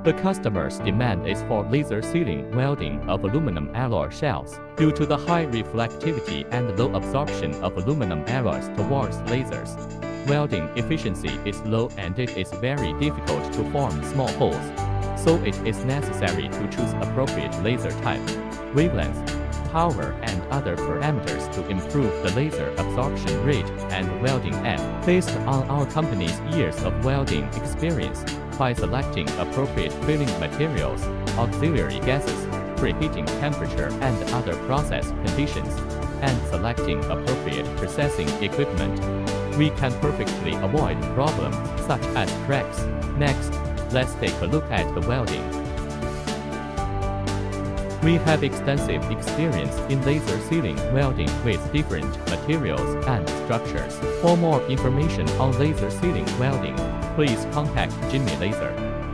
The customer's demand is for laser sealing welding of aluminum alloy shells. Due to the high reflectivity and low absorption of aluminum alloys towards lasers, welding efficiency is low and it is very difficult to form small holes. So it is necessary to choose appropriate laser type, wavelength, power and other parameters to improve the laser absorption rate and welding end. Based on our company's years of welding experience, by selecting appropriate filling materials, auxiliary gases, preheating temperature and other process conditions, and selecting appropriate processing equipment, we can perfectly avoid problems such as cracks. Next, let's take a look at the welding. We have extensive experience in laser sealing welding with different materials and structures. For more information on laser sealing welding, please contact Jimmy Laser.